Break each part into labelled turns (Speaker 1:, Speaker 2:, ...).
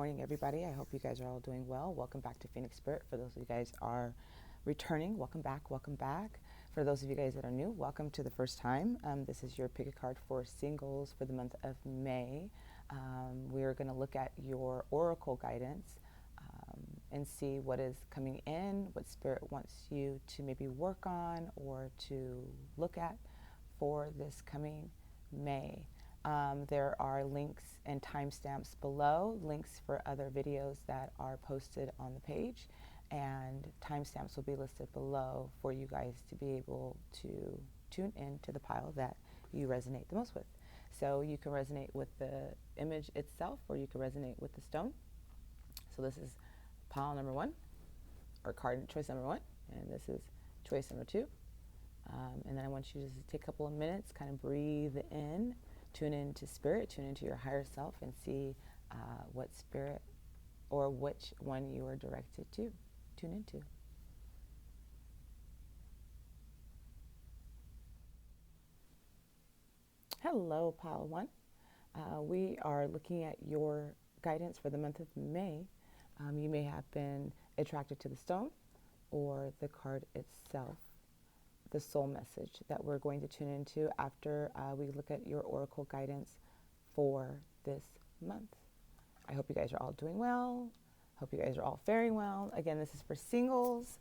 Speaker 1: morning, everybody. I hope you guys are all doing well. Welcome back to Phoenix Spirit. For those of you guys are returning, welcome back, welcome back. For those of you guys that are new, welcome to the first time. This is your pick a card for singles for the month of May. We're going to look at your oracle guidance and see what is coming in, what Spirit wants you to maybe work on or to look at for this coming May. There are links and timestamps below, links for other videos that are posted on the page, and timestamps will be listed below for you guys to be able to tune in to the pile that you resonate the most with. So you can resonate with the image itself, or you can resonate with the stone. So this is pile number 1, or card choice number 1, and this is choice number 2. And then I want you to just take a couple of minutes, kind of breathe in, tune into Spirit, tune into your higher self, and see what Spirit or which one you are directed to tune into. Hello, pile 1. We are looking at your guidance for the month of May. You may have been attracted to the stone or the card itself, the soul message that we're going to tune into after we look at your oracle guidance for this month. I hope you guys are all doing well. Hope you guys are all faring well. Again, this is for singles.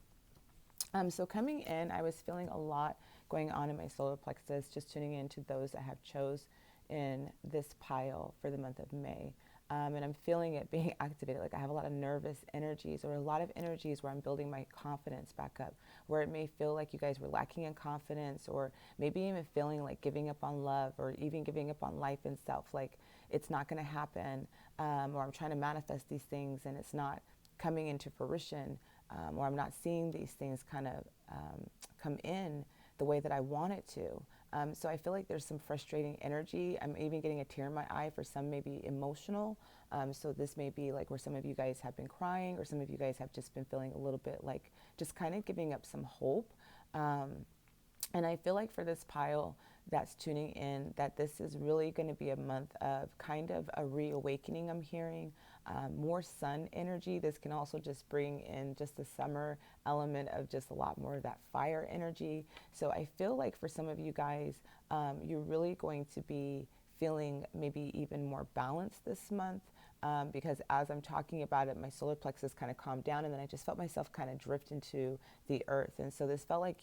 Speaker 1: So coming in, I was feeling a lot going on in my solar plexus, just tuning into those that have chose in this pile for the month of May. And I'm feeling it being activated. Like I have a lot of nervous energies, or a lot of energies where I'm building my confidence back up, where it may feel like you guys were lacking in confidence, or maybe even feeling like giving up on love, or even giving up on life and self, like it's not going to happen, or I'm trying to manifest these things and it's not coming into fruition, or I'm not seeing these things kind of come in the way that I want it to. So I feel like there's some frustrating energy. I'm even getting a tear in my eye, for some maybe emotional. So this may be like where some of you guys have been crying, or some of you guys have just been feeling a little bit like just kind of giving up some hope. And I feel like for this pile that's tuning in, that this is really going to be a month of kind of a reawakening, I'm hearing. More sun energy. This can also just bring in just the summer element of just a lot more of that fire energy. So I feel like for some of you guys, you're really going to be feeling maybe even more balanced this month, because as I'm talking about it, my solar plexus kind of calmed down, and then I just felt myself kind of drift into the earth. And so this felt like,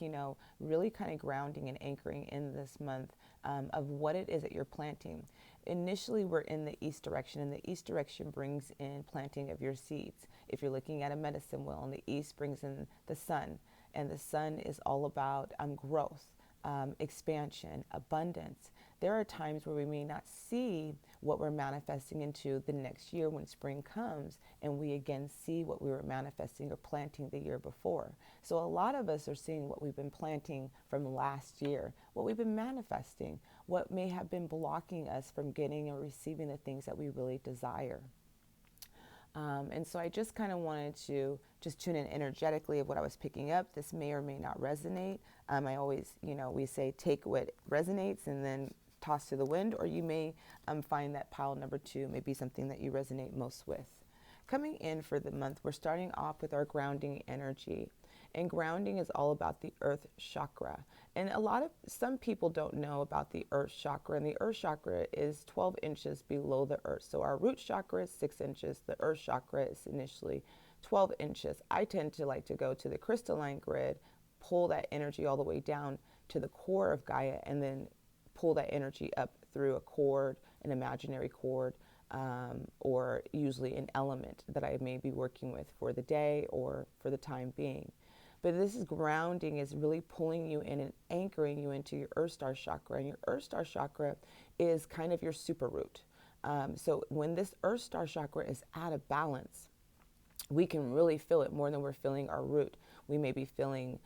Speaker 1: really kind of grounding and anchoring in this month of what it is that you're planting. Initially, we're in the east direction, and the east direction brings in planting of your seeds. If you're looking at a medicine wheel, and the east brings in the sun, and the sun is all about growth, expansion, abundance. There are times where we may not see what we're manifesting into the next year when spring comes, and we again see what we were manifesting or planting the year before. So a lot of us are seeing what we've been planting from last year, what we've been manifesting, what may have been blocking us from getting or receiving the things that we really desire. And so I just kind of wanted to just tune in energetically of what I was picking up. This may or may not resonate. I always, we say take what resonates and then toss to the wind, or you may find that pile number 2 may be something that you resonate most with. Coming in for the month, we're starting off with our grounding energy. And grounding is all about the earth chakra. And some people don't know about the earth chakra. And the earth chakra is 12 inches below the earth. So our root chakra is 6 inches. The earth chakra is initially 12 inches. I tend to like to go to the crystalline grid, pull that energy all the way down to the core of Gaia, and then pull that energy up through a cord, an imaginary cord, or usually an element that I may be working with for the day or for the time being. But this is grounding, is really pulling you in and anchoring you into your Earth Star chakra. And your Earth Star chakra is kind of your super root. So when this Earth Star chakra is out of balance, we can really feel it more than we're feeling our root. We may be feeling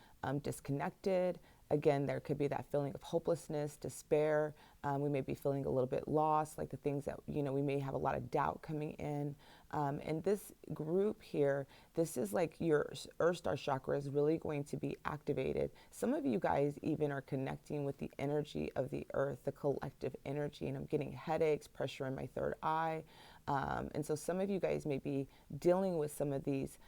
Speaker 1: disconnected. Again, there could be that feeling of hopelessness, despair. We may be feeling a little bit lost, like the things that, we may have a lot of doubt coming in. And this group here, this is like your Earth Star chakra is really going to be activated. Some of you guys even are connecting with the energy of the earth, the collective energy. And I'm getting headaches, pressure in my third eye. And so some of you guys may be dealing with some of these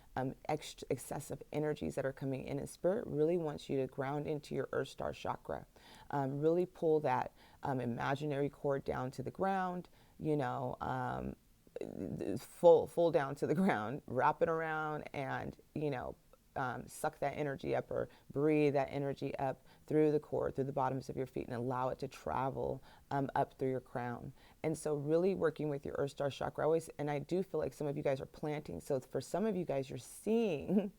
Speaker 1: excessive energies that are coming in. And Spirit really wants you to ground into your Earth Star chakra. Really pull that imaginary cord down to the ground, you know, full down to the ground, wrap it around, and, you know, suck that energy up or breathe that energy up through the cord, through the bottoms of your feet, and allow it to travel up through your crown. And so really working with your Earth Star chakra, and I do feel like some of you guys are planting. So for some of you guys, you're seeing,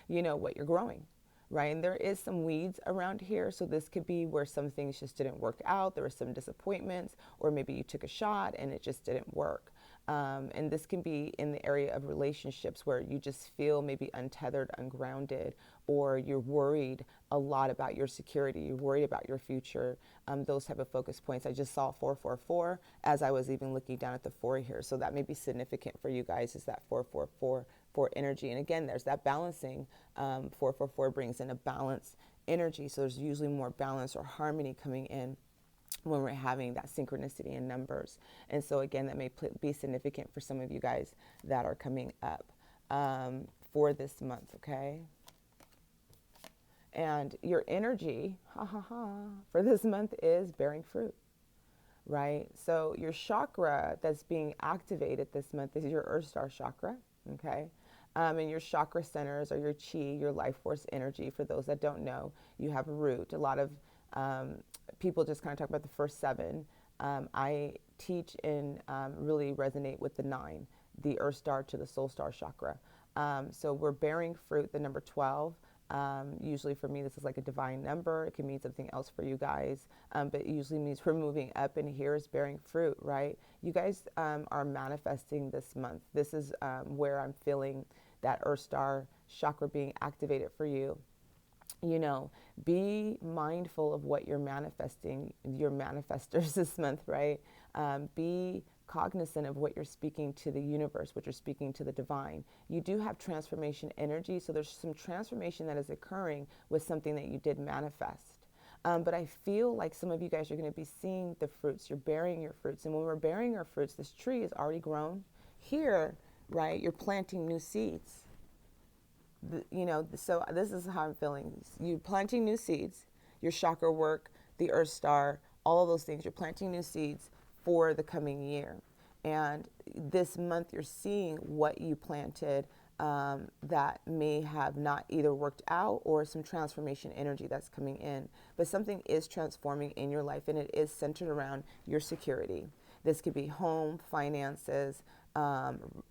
Speaker 1: you know, what you're growing, right? And there is some weeds around here. So this could be where some things just didn't work out. There were some disappointments, or maybe you took a shot and it just didn't work. And this can be in the area of relationships where you just feel maybe untethered, ungrounded, or you're worried a lot about your security. You're worried about your future, those type of focus points. I just saw 444 as I was even looking down at the 4 here. So that may be significant for you guys, is that 444 for energy. And again, there's that balancing. 444 brings in a balanced energy. So there's usually more balance or harmony coming in when we're having that synchronicity in numbers. And so again, that may be significant for some of you guys that are coming up for this month, okay? And your energy, for this month is bearing fruit, right? So your chakra that's being activated this month is your Earth Star chakra, okay? And your chakra centers are your chi, your life force energy. For those that don't know, you have a root. A lot of people just kind of talk about the first 7. I teach and really resonate with the 9, the Earth Star to the Soul Star chakra. So we're bearing fruit, the number 12. Usually for me, this is like a divine number. It can mean something else for you guys, but it usually means we're moving up, and here is bearing fruit, right? You guys are manifesting this month. This is where I'm feeling that Earth Star chakra being activated for you. You know, be mindful of what you're manifesting, your manifestors this month, right? Be cognizant of what you're speaking to the universe, what you're speaking to the divine. You do have transformation energy, so there's some transformation that is occurring with something that you did manifest. But I feel like some of you guys are going to be seeing the fruits. You're bearing your fruits. And when we're bearing our fruits, this tree is already grown. Here, right, you're planting new seeds. You know, so this is how I'm feeling. You're planting new seeds, your chakra work, the Earth Star, all of those things. You're planting new seeds for the coming year. And this month you're seeing what you planted that may have not either worked out, or some transformation energy that's coming in. But something is transforming in your life, and it is centered around your security. This could be home, finances,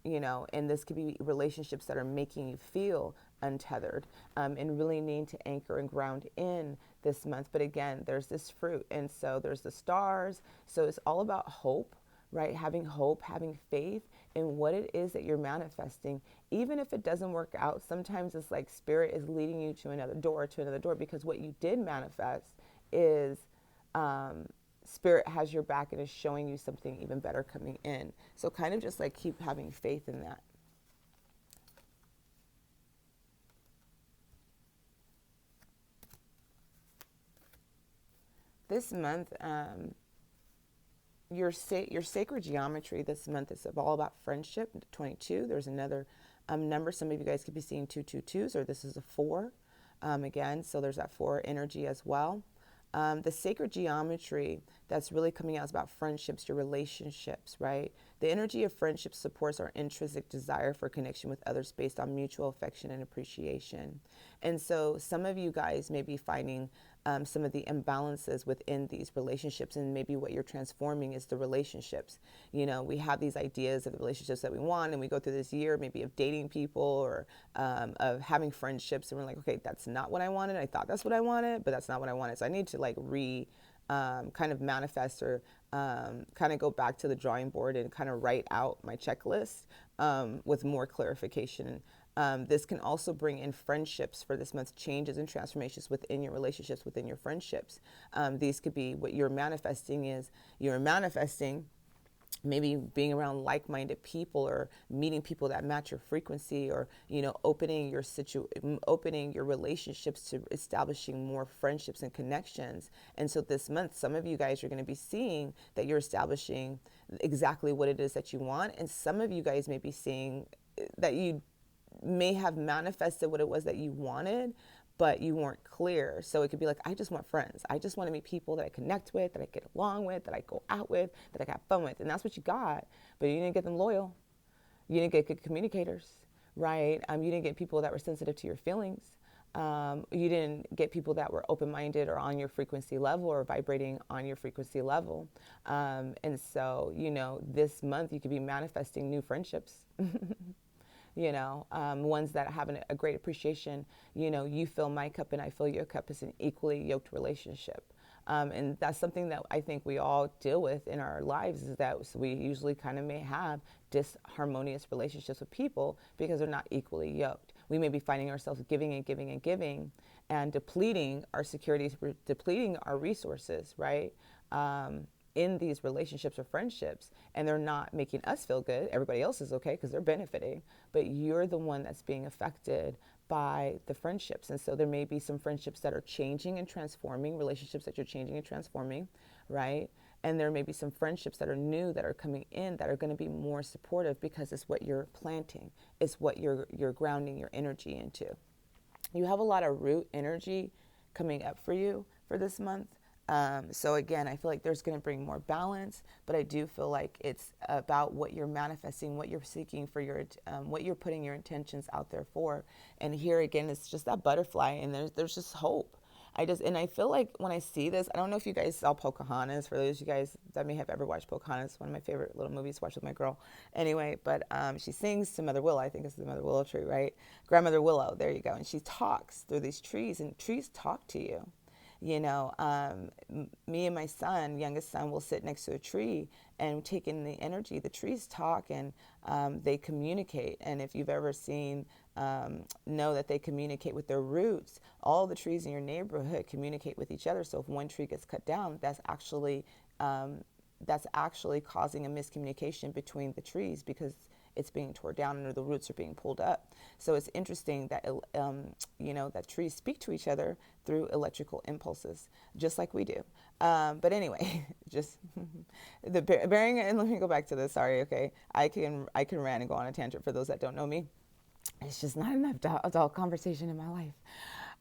Speaker 1: you know, and this could be relationships that are making you feel untethered, and really need to anchor and ground in this month. But again, there's this fruit, and so there's the stars. So it's all about hope, right? Having hope, having faith in what it is that you're manifesting. Even if it doesn't work out, sometimes it's like Spirit is leading you to another door, because what you did manifest is Spirit has your back and is showing you something even better coming in. So kind of just like keep having faith in that. This month, your sacred geometry this month is all about friendship. 22. There's another number. Some of you guys could be seeing 222s, or this is a 4 again. So there's that 4 energy as well. The sacred geometry that's really coming out is about friendships, your relationships, right? The energy of friendship supports our intrinsic desire for connection with others based on mutual affection and appreciation. And so some of you guys may be finding some of the imbalances within these relationships, and maybe what you're transforming is the relationships. You know, we have these ideas of the relationships that we want, and we go through this year maybe of dating people, or of having friendships, and we're like, okay, that's not what I wanted. I thought that's what I wanted, but that's not what I wanted. So I need to like kind of manifest, or kind of go back to the drawing board and kind of write out my checklist with more clarification. This can also bring in friendships for this month, changes and transformations within your relationships, within your friendships. These could be what you're manifesting maybe being around like-minded people or meeting people that match your frequency, or opening your relationships to establishing more friendships and connections. And so this month, some of you guys are going to be seeing that you're establishing exactly what it is that you want, and some of you guys may be seeing that you may have manifested what it was that you wanted, but you weren't clear. So it could be like, I just want friends. I just want to meet people that I connect with, that I get along with, that I go out with, that I have fun with. And that's what you got, but you didn't get them loyal. You didn't get good communicators, right? You didn't get people that were sensitive to your feelings. You didn't get people that were open-minded or on your frequency level or vibrating on your frequency level. And so, this month you could be manifesting new friendships. Ones that have a great appreciation. You fill my cup and I fill your cup is an equally yoked relationship. And that's something that I think we all deal with in our lives, is that we usually kind of may have disharmonious relationships with people because they're not equally yoked. We may be finding ourselves giving and giving and giving and depleting our securities, depleting our resources, right? In these relationships or friendships, and they're not making us feel good. Everybody else is okay because they're benefiting, but you're the one that's being affected by the friendships. And so there may be some friendships that are changing and transforming, relationships that you're changing and transforming, right? And there may be some friendships that are new, that are coming in, that are going to be more supportive because it's what you're planting, it's what you're grounding your energy into. You have a lot of root energy coming up for you for this month. So again, I feel like there's going to bring more balance, but I do feel like it's about what you're manifesting, what you're seeking for what you're putting your intentions out there for. And here again, it's just that butterfly, and there's just hope. I feel like when I see this, I don't know if you guys saw Pocahontas. For those of you guys that may have ever watched Pocahontas, one of my favorite little movies to watch with my girl. Anyway, but she sings to Mother Willow. I think it's the Mother Willow tree, right? Grandmother Willow. There you go. And she talks through these trees, and trees talk to you. Me and my youngest son, will sit next to a tree and take in the energy. The trees talk, and they communicate. And if you've ever know that they communicate with their roots. All the trees in your neighborhood communicate with each other. So if one tree gets cut down, that's actually causing a miscommunication between the trees because it's being torn down or the roots are being pulled up. So it's interesting that that trees speak to each other through electrical impulses, just like we do. But anyway, just bearing. And let me go back to this. Sorry, okay. I can rant and go on a tangent for those that don't know me. It's just not enough adult conversation in my life.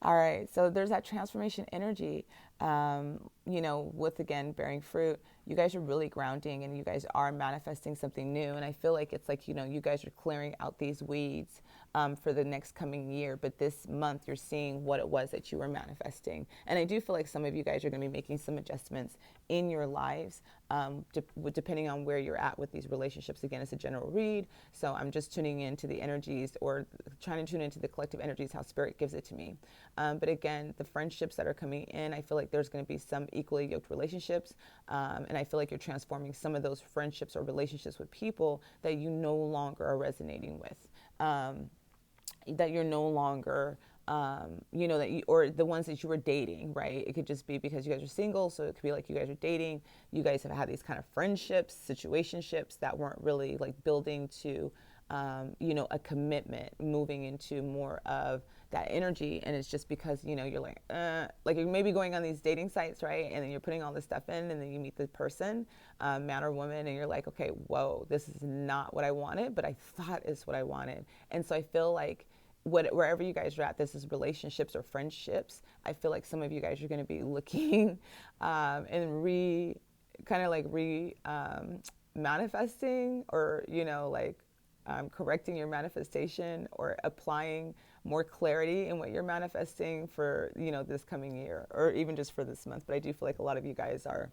Speaker 1: All right, so there's that transformation energy, with, again, bearing fruit. You guys are really grounding, and you guys are manifesting something new. And I feel like it's like, you guys are clearing out these weeds for the next coming year. But this month, you're seeing what it was that you were manifesting. And I do feel like some of you guys are going to be making some adjustments in your lives, depending on where you're at with these relationships. Again, it's a general read, so I'm just tuning into the energies, or trying to tune into the collective energies, how Spirit gives it to me. But again, the friendships that are coming in, I feel like there's going to be some equally yoked relationships, and I feel like you're transforming some of those friendships or relationships with people that you no longer are resonating with, that you're no longer or the ones that you were dating, right? It could just be because you guys are single, so it could be like you guys are dating. You guys have had these kind of friendships, situationships that weren't really like building to, a commitment, moving into more of that energy. And it's just because, you're like you're maybe going on these dating sites, right? And then you're putting all this stuff in, and then you meet the person, man or woman, and you're like, okay, whoa, this is not what I wanted, but I thought is what I wanted. And so I feel like, wherever you guys are at, this is relationships or friendships, I feel like some of you guys are going to be looking and manifesting, or correcting your manifestation, or applying more clarity in what you're manifesting for this coming year, or even just for this month. But I do feel like a lot of you guys are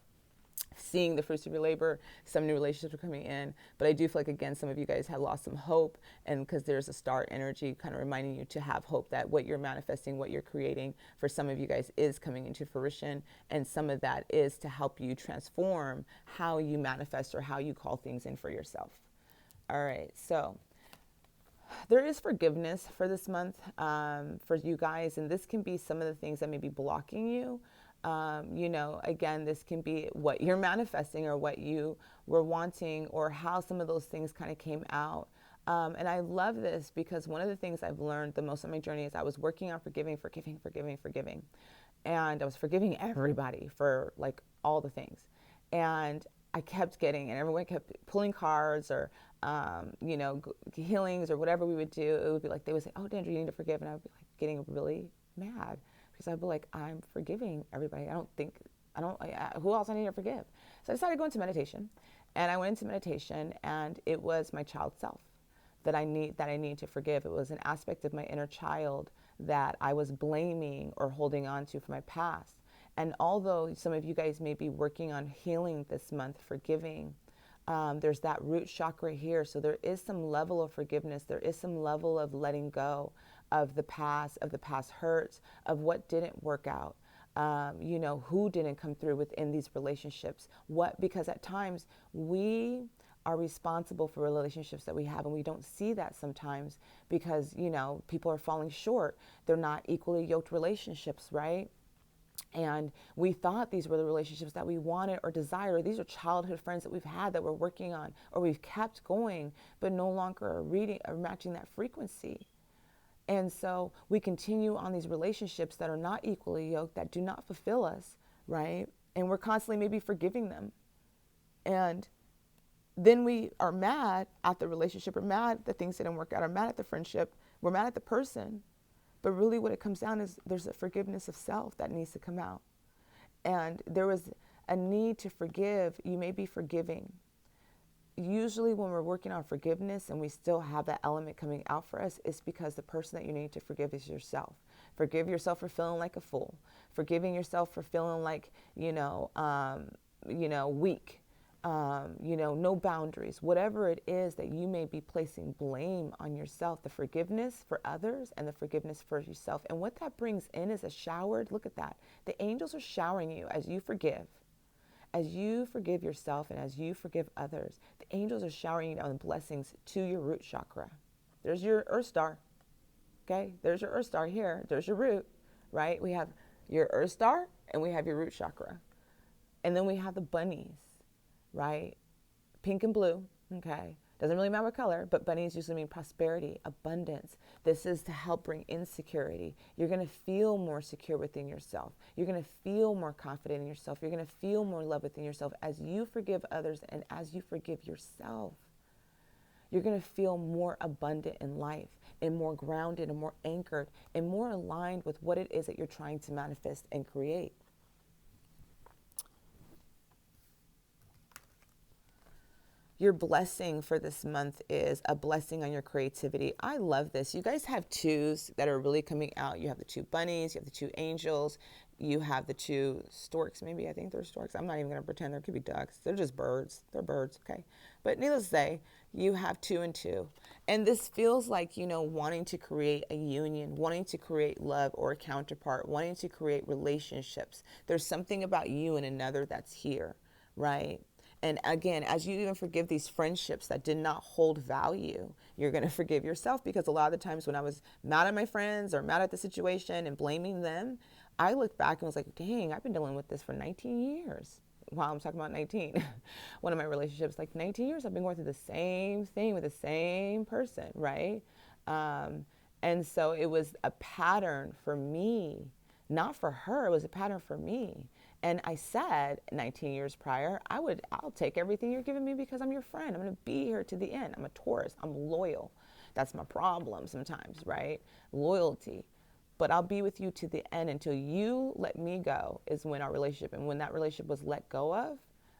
Speaker 1: seeing the fruits of your labor. Some new relationships are coming in, but I do feel like, again, some of you guys have lost some hope, and because there's a star energy kind of reminding you to have hope that what you're manifesting, what you're creating for some of you guys is coming into fruition, and some of that is to help you transform how you manifest or how you call things in for yourself. All right, so there is forgiveness for this month for you guys, and this can be some of the things that may be blocking you Again, this can be what you're manifesting or what you were wanting or how some of those things kind of came out. And I love this because one of the things I've learned the most on my journey is I was working on forgiving. And I was forgiving everybody for like all the things. And I kept getting, and everyone kept pulling cards or, healings or whatever we would do. It would be like, they would say, oh, Dendra, you need to forgive. And I would be like getting really mad because I'd be like, I'm forgiving everybody. Who else I need to forgive? So I decided to go into meditation, and I went into meditation, and it was my child self that I need to forgive. It was an aspect of my inner child that I was blaming or holding on to from my past. And although some of you guys may be working on healing this month, forgiving, there's that root chakra here. So there is some level of forgiveness. There is some level of letting go of the past hurts, of what didn't work out, who didn't come through within these relationships. Because at times we are responsible for relationships that we have, and we don't see that sometimes because, people are falling short. They're not equally yoked relationships, right? And we thought these were the relationships that we wanted or desired. Or these are childhood friends that we've had that we're working on or we've kept going, but no longer are matching that frequency. And so we continue on these relationships that are not equally yoked, that do not fulfill us, right? And we're constantly maybe forgiving them. And then we are mad at the relationship, or mad that things didn't work out, or mad at the friendship, we're mad at the person. But really what it comes down is there's a forgiveness of self that needs to come out. And there was a need to forgive. You may be forgiving. Usually when we're working on forgiveness and we still have that element coming out for us, it's because the person that you need to forgive is yourself. Forgive yourself for feeling like a fool. Forgiving yourself for feeling like, weak. No boundaries, whatever it is that you may be placing blame on yourself, the forgiveness for others and the forgiveness for yourself. And what that brings in is a showered, look at that. The angels are showering you as you forgive yourself and as you forgive others. The angels are showering you down blessings to your root chakra. There's your earth star. Okay. There's your earth star here. There's your root, right? We have your earth star and we have your root chakra. And then we have the bunnies. Right? Pink and blue, okay? Doesn't really matter what color, but bunnies usually mean prosperity, abundance. This is to help bring insecurity. You're going to feel more secure within yourself. You're going to feel more confident in yourself. You're going to feel more love within yourself as you forgive others and as you forgive yourself. You're going to feel more abundant in life and more grounded and more anchored and more aligned with what it is that you're trying to manifest and create. Your blessing for this month is a blessing on your creativity. I love this. You guys have twos that are really coming out. You have the two bunnies, you have the two angels, you have the two storks. Maybe I think they're storks. I'm not even going to pretend. There could be ducks. They're just birds. They're birds, okay? But needless to say, you have 2 and 2. And this feels like, wanting to create a union, wanting to create love or a counterpart, wanting to create relationships. There's something about you and another that's here, right? And again, as you even forgive these friendships that did not hold value, you're going to forgive yourself, because a lot of the times when I was mad at my friends or mad at the situation and blaming them, I looked back and was like, dang, I've been dealing with this for 19 years. Wow, I'm talking about 19. One of my relationships, like 19 years, I've been going through the same thing with the same person, right? And so it was a pattern for me, not for her. It was a pattern for me. And I said 19 years prior, I'll take everything you're giving me because I'm your friend. I'm going to be here to the end. I'm a Taurus. I'm loyal. That's my problem sometimes, right? Loyalty. But I'll be with you to the end until you let me go is when our relationship, and when that relationship was let go of,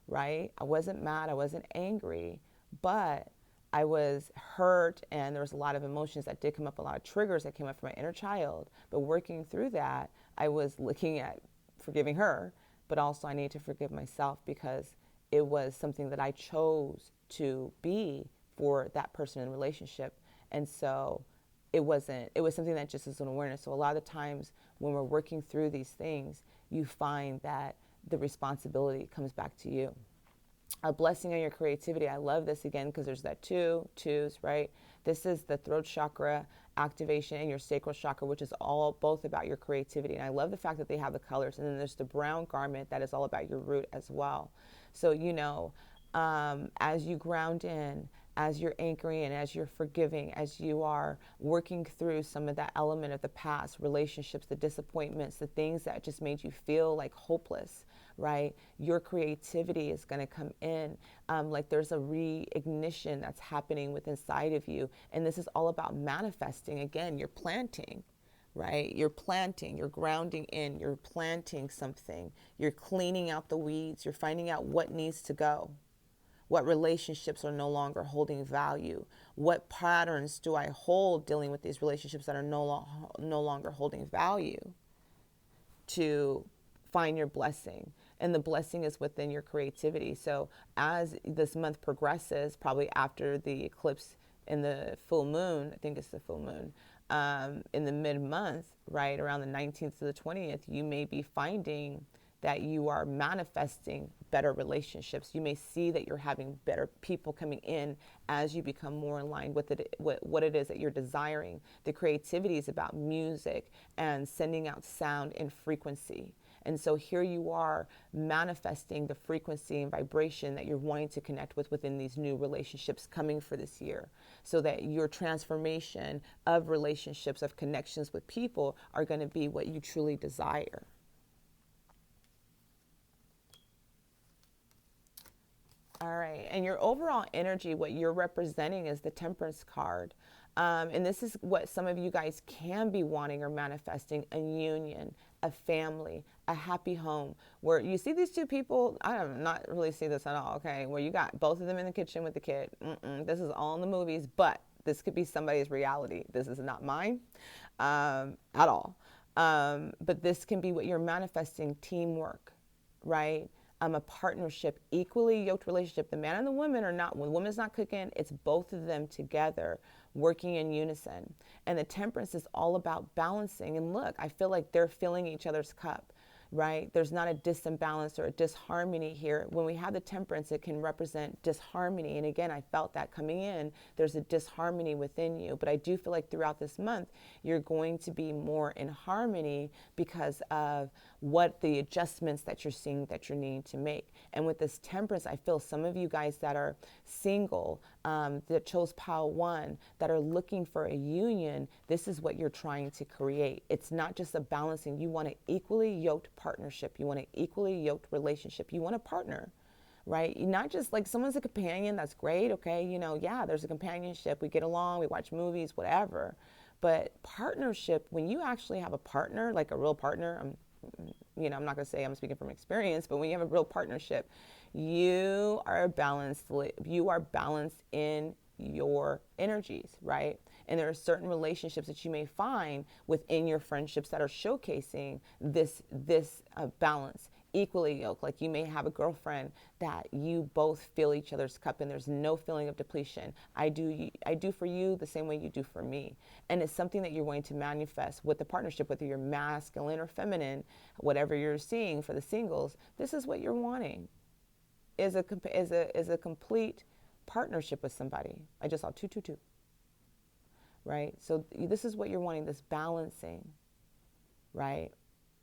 Speaker 1: right? I wasn't mad. I wasn't angry, but I was hurt, and there was a lot of emotions that did come up, a lot of triggers that came up from my inner child. But working through that, I was looking at forgiving her, but also I need to forgive myself because it was something that I chose to be for that person in the relationship. And so it was something that just is an awareness. So a lot of the times when we're working through these things, you find that the responsibility comes back to you. a blessing on your creativity. I love this again because there's that twos, right? This is the throat chakra activation and your sacral chakra, which is all both about your creativity. And I love the fact that they have the colors. And then there's the brown garment that is all about your root as well. So, as you ground in, as you're anchoring in, as you're forgiving, as you are working through some of that element of the past, relationships, the disappointments, the things that just made you feel like hopeless, right? Your creativity is going to come in. Like there's a reignition that's happening within inside of you. And this is all about manifesting. Again, you're planting, right? You're planting, you're grounding in, you're planting something. You're cleaning out the weeds. You're finding out what needs to go. What relationships are no longer holding value? What patterns do I hold dealing with these relationships that are no longer holding value? To find your blessing. And the blessing is within your creativity. So as this month progresses, probably after the eclipse in the full moon, I think it's the full moon, in the mid-month, right, around the 19th to the 20th, you may be finding that you are manifesting better relationships. You may see that you're having better people coming in as you become more aligned with what it is that you're desiring. The creativity is about music and sending out sound and frequency. And so here you are manifesting the frequency and vibration that you're wanting to connect with within these new relationships coming for this year, so that your transformation of relationships, of connections with people are going to be what you truly desire. All right. And your overall energy, what you're representing is the Temperance card. And this is what some of you guys can be wanting or manifesting: a union, a family, a happy home, where you see these two people. I do not really see this at all, okay? Where you got both of them in the kitchen with the kid. This is all in the movies, but this could be somebody's reality. This is not mine at all. But this can be what you're manifesting: teamwork, right? A partnership, equally yoked relationship. The man and the woman are not, when the woman's not cooking, it's both of them together working in unison. And the Temperance is all about balancing. And look, I feel like they're filling each other's cup, right? There's not a disimbalance or a disharmony here. When we have the Temperance, it can represent disharmony. And again, I felt that coming in, there's a disharmony within you. But I do feel like throughout this month, you're going to be more in harmony because of what the adjustments that you're seeing that you're needing to make. And with this Temperance, I feel some of you guys that are single, that chose pile 1, that are looking for a union, this is what you're trying to create. It's not just a balancing. You want an equally yoked partnership. You want an equally yoked relationship. You want a partner, right? You're not just like someone's a companion. That's great. Okay. Yeah, there's a companionship. We get along, we watch movies, whatever. But partnership, when you actually have a partner, like a real partner, I'm not going to say I'm speaking from experience, but when you have a real partnership, you are balanced in your energies, right? And there are certain relationships that you may find within your friendships that are showcasing this balance, equally yoked. Like you may have a girlfriend that you both fill each other's cup and there's no feeling of depletion. I do for you the same way you do for me. And it's something that you're going to manifest with the partnership, whether you're masculine or feminine, whatever you're seeing for the singles. This is what you're wanting, is a complete partnership with somebody. I just saw 222, right? So this is what you're wanting, this balancing, right,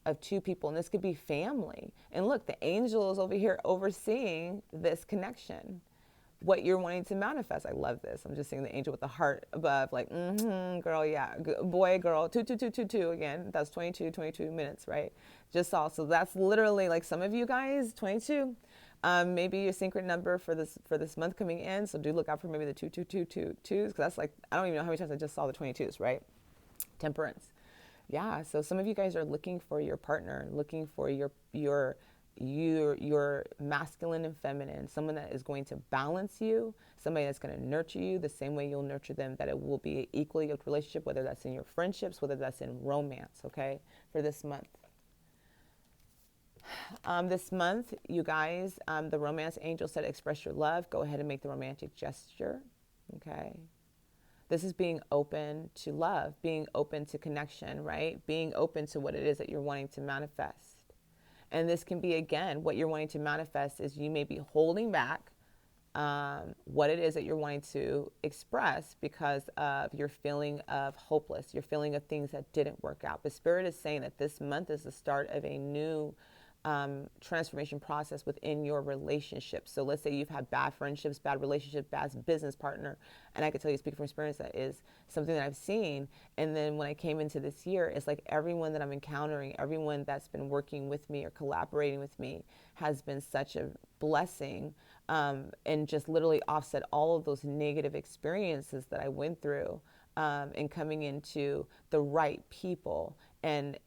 Speaker 1: of two people. And this could be family. And look, the angel is over here overseeing this connection, what you're wanting to manifest. I love this. I'm just seeing the angel with the heart above, like, girl, yeah, boy, girl, 22222 again. That's 22 minutes, right? Just saw. So that's literally like some of you guys, 22. Maybe your synchron number for this month coming in. So do look out for maybe the 2222s, because that's like, I don't even know how many times I just saw the 22s, right? Temperance. Yeah. So some of you guys are looking for your partner, looking for your masculine and feminine, someone that is going to balance you, somebody that's going to nurture you the same way you'll nurture them, that it will be an equally yoked relationship, whether that's in your friendships, whether that's in romance, okay, for this month. This month, you guys, the romance angel said, express your love. Go ahead and make the romantic gesture, okay? This is being open to love, being open to connection, right? Being open to what it is that you're wanting to manifest. And this can be, again, what you're wanting to manifest is you may be holding back what it is that you're wanting to express because of your feeling of hopeless, your feeling of things that didn't work out. But Spirit is saying that this month is the start of a new transformation process within your relationship. So let's say you've had bad friendships, bad relationships, bad business partner. And I can tell you, speaking from experience, that is something that I've seen. And then when I came into this year, it's like everyone that I'm encountering, everyone that's been working with me or collaborating with me has been such a blessing, and just literally offset all of those negative experiences that I went through, and coming into the right people, and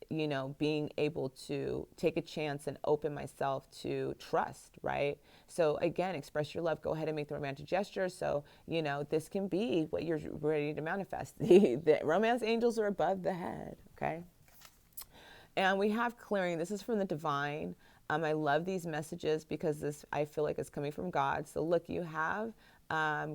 Speaker 1: being able to take a chance and open myself to trust, right? So again, express your love. Go ahead and make the romantic gesture. So this can be what you're ready to manifest. The romance angels are above the head. Okay. And we have clearing. This is from the divine. I love these messages because this, I feel like, is coming from God. So look, you have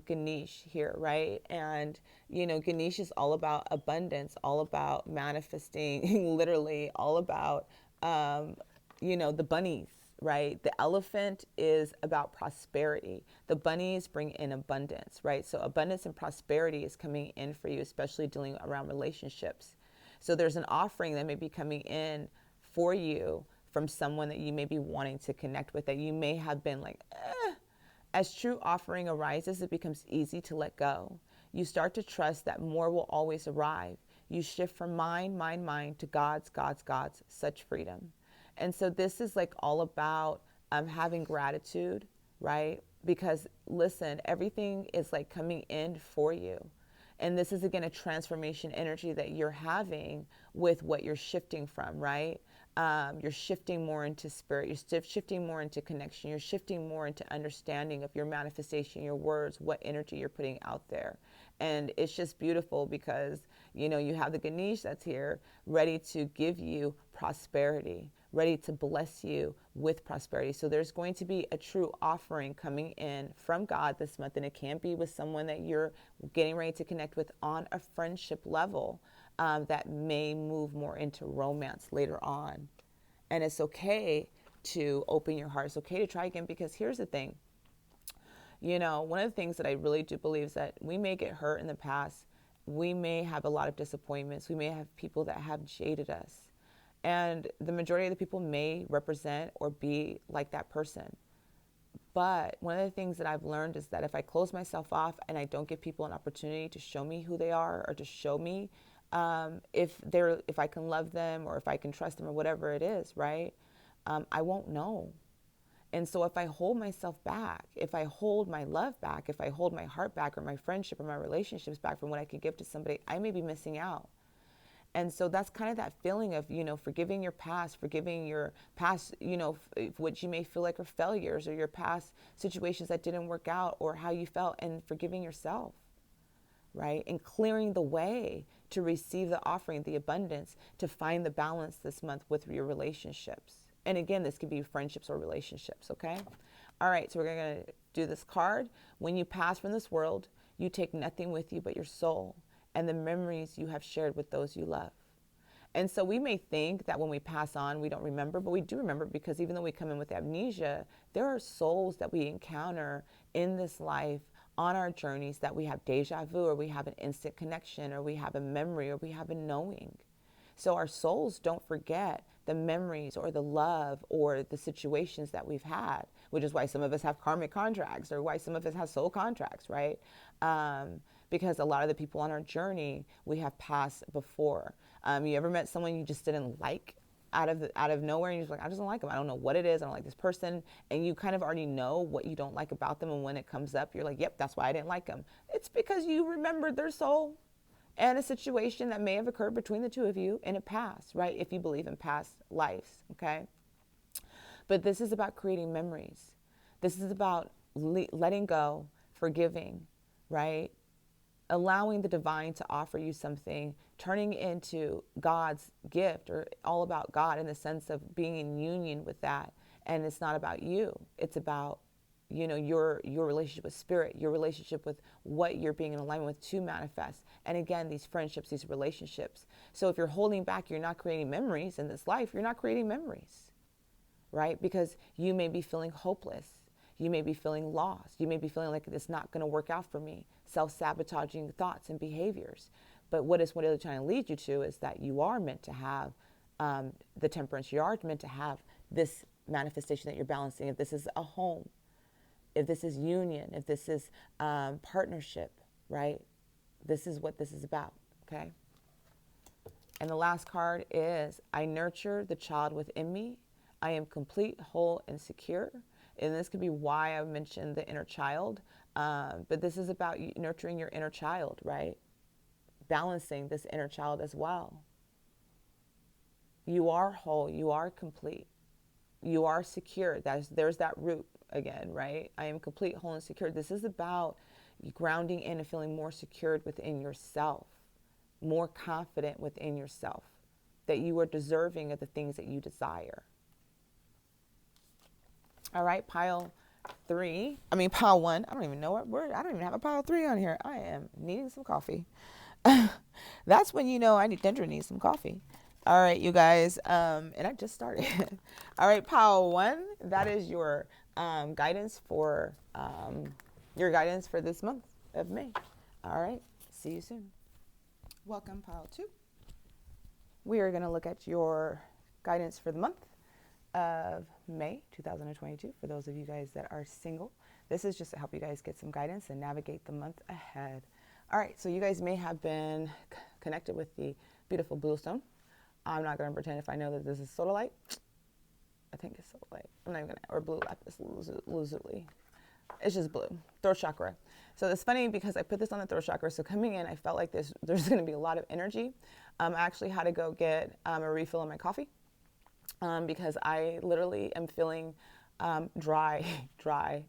Speaker 1: Ganesh here, right? And, Ganesh is all about abundance, all about manifesting, literally all about, the bunnies, right? The elephant is about prosperity. The bunnies bring in abundance, right? So abundance and prosperity is coming in for you, especially dealing around relationships. So there's an offering that may be coming in for you from someone that you may be wanting to connect with, that you may have been like, As true offering arises, it becomes easy to let go. You start to trust that more will always arrive. You shift from mind to God's, such freedom. And so this is like all about having gratitude, right? Because listen, everything is like coming in for you. And this is, again, a transformation energy that you're having with what you're shifting from, right? You're shifting more into spirit. You're shifting more into connection. You're shifting more into understanding of your manifestation, your words, what energy you're putting out there. And it's just beautiful because, you have the Ganesh that's here ready to give you prosperity, ready to bless you with prosperity. So there's going to be a true offering coming in from God this month, and it can be with someone that you're getting ready to connect with on a friendship level, that may move more into romance later on. And it's okay to open your heart. It's okay to try again, because here's the thing. One of the things that I really do believe is that we may get hurt in the past. We may have a lot of disappointments. We may have people that have jaded us. And the majority of the people may represent or be like that person. But one of the things that I've learned is that if I close myself off and I don't give people an opportunity to show me who they are, or to show me if I can love them, or if I can trust them, or whatever it is, right? I won't know. And so if I hold myself back, if I hold my love back, if I hold my heart back, or my friendship or my relationships back from what I could give to somebody, I may be missing out. And so that's kind of that feeling of, forgiving your past, what you may feel like are failures, or your past situations that didn't work out, or how you felt, and forgiving yourself, right? And clearing the way to receive the offering, the abundance, to find the balance this month with your relationships. And again, this could be friendships or relationships, okay? All right, so we're going to do this card. When you pass from this world, you take nothing with you but your soul and the memories you have shared with those you love. And so we may think that when we pass on, we don't remember, but we do remember, because even though we come in with amnesia, there are souls that we encounter in this life on our journeys that we have deja vu, or we have an instant connection, or we have a memory, or we have a knowing. So our souls don't forget the memories or the love or the situations that we've had, which is why some of us have karmic contracts, or why some of us have soul contracts, right? Because a lot of the people on our journey, we have passed before. You ever met someone you just didn't like out of nowhere, and you're just like, I just don't like them. I don't know what it is. I don't like this person. And you kind of already know what you don't like about them. And when it comes up, you're like, yep, that's why I didn't like them. It's because you remembered their soul and a situation that may have occurred between the two of you in a past, right? If you believe in past lives, okay? But this is about creating memories. This is about letting go, forgiving, right? Allowing the divine to offer you something, turning into God's gift, or all about God, in the sense of being in union with that. And it's not about you. It's about, your relationship with spirit, your relationship with what you're being in alignment with to manifest. And again, these friendships, these relationships. So if you're holding back, you're not creating memories in this life. You're not creating memories. right? Because you may be feeling hopeless. You may be feeling lost. You may be feeling like it's not going to work out for me. Self-sabotaging thoughts and behaviors. But what it's really trying to lead you to is that you are meant to have the temperance. You are meant to have this manifestation that you're balancing. If this is a home, if this is union, if this is partnership, right? This is what this is about, okay? And the last card is, I nurture the child within me. I am complete, whole, and secure. And this could be why I mentioned the inner child. But this is about nurturing your inner child, right? Balancing this inner child as well. You are whole. You are complete. You are secure. There's that root again, right? I am complete, whole, and secure. This is about grounding in and feeling more secured within yourself, more confident within yourself, that you are deserving of the things that you desire. All right, pile one. I don't even know what word. I don't even have a pile 3 on here. I am needing some coffee. That's when you know Dendra needs some coffee. All right, you guys, and I just started. All right, pile 1, that is your guidance for this month of May. All right, see you soon. Welcome, pile 2. We are going to look at your guidance for the month of May 2022 for those of you guys that are single. This is just to help you guys get some guidance and navigate the month ahead. All right, so you guys may have been connected with the beautiful blue stone. I'm not going to pretend if I know that this is sodalite. I think it's sodalite. I'm not even going to, or blue lapis lazuli. It's just blue. Throat chakra. So it's funny because I put this on the throat chakra. So coming in, I felt like there's going to be a lot of energy. I actually had to go get a refill on my coffee because I literally am feeling dry. I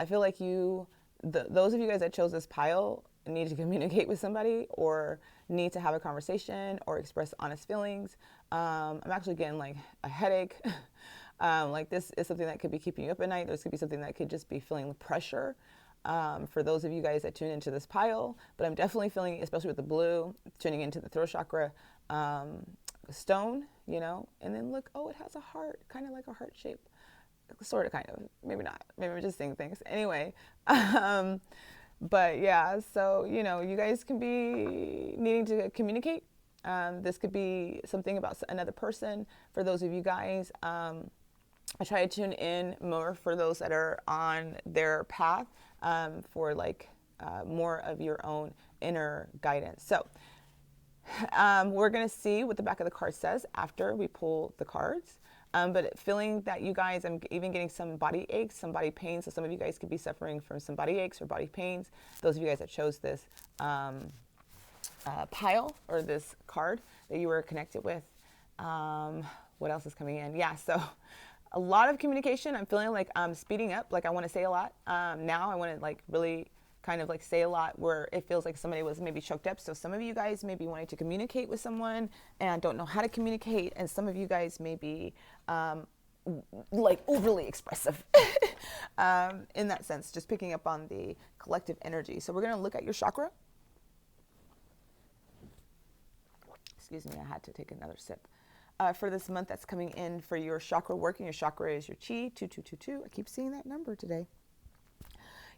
Speaker 1: feel like those of you guys that chose this pile need to communicate with somebody or need to have a conversation or express honest feelings. I'm actually getting like a headache. Like this is something that could be keeping you up at night. This could be something that could just be feeling the pressure for those of you guys that tune into this pile. But I'm definitely feeling, especially with the blue, tuning into the throat chakra stone, you know, and then look, oh, it has a heart, kind of like a heart shape. Sort of, kind of, maybe not. Maybe I'm just saying things. Anyway, but yeah, so, you know, you guys can be needing to communicate. This could be something about another person. For those of you guys, I try to tune in more for those that are on their path for like more of your own inner guidance. So we're going to see what the back of the card says after we pull the cards. But feeling that you guys, I'm even getting some body aches, some body pains. So some of you guys could be suffering from some body aches or body pains. Those of you guys that chose this pile or this card that you were connected with. What else is coming in? Yeah, so a lot of communication. I'm feeling like I'm speeding up. Like I want to say a lot. Now I want to like really kind of like say a lot where it feels like somebody was maybe choked up. So some of you guys may be wanting to communicate with someone and don't know how to communicate. And some of you guys may be like overly expressive in that sense, just picking up on the collective energy. So we're going to look at your chakra. Excuse me, I had to take another sip. For this month that's coming in for your chakra work, and your chakra is your chi, 2222. I keep seeing that number today.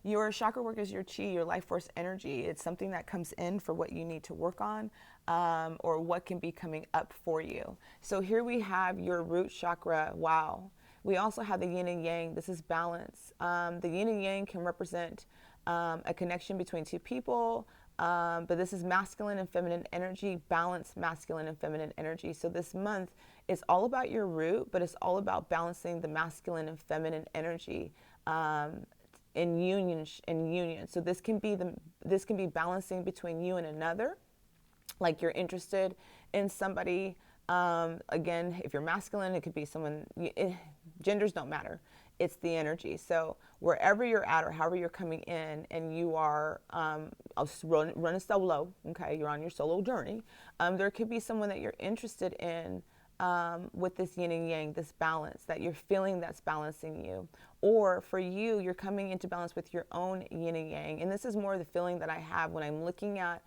Speaker 1: Your chakra work is your chi, your life force energy. It's something that comes in for what you need to work on or what can be coming up for you. So here we have your root chakra. Wow. We also have the yin and yang. This is balance. The yin and yang can represent a connection between two people, but this is masculine and feminine energy, balanced masculine and feminine energy. So this month is all about your root, but it's all about balancing the masculine and feminine energy in union. So this can be balancing between you and another, like you're interested in somebody. Again, if you're masculine, it could be someone. Genders don't matter. It's the energy. So wherever you're at or however you're coming in and you are running solo, okay, you're on your solo journey, there could be someone that you're interested in with this yin and yang, this balance that you're feeling that's balancing you. Or for you, you're coming into balance with your own yin and yang. And this is more the feeling that I have when I'm looking at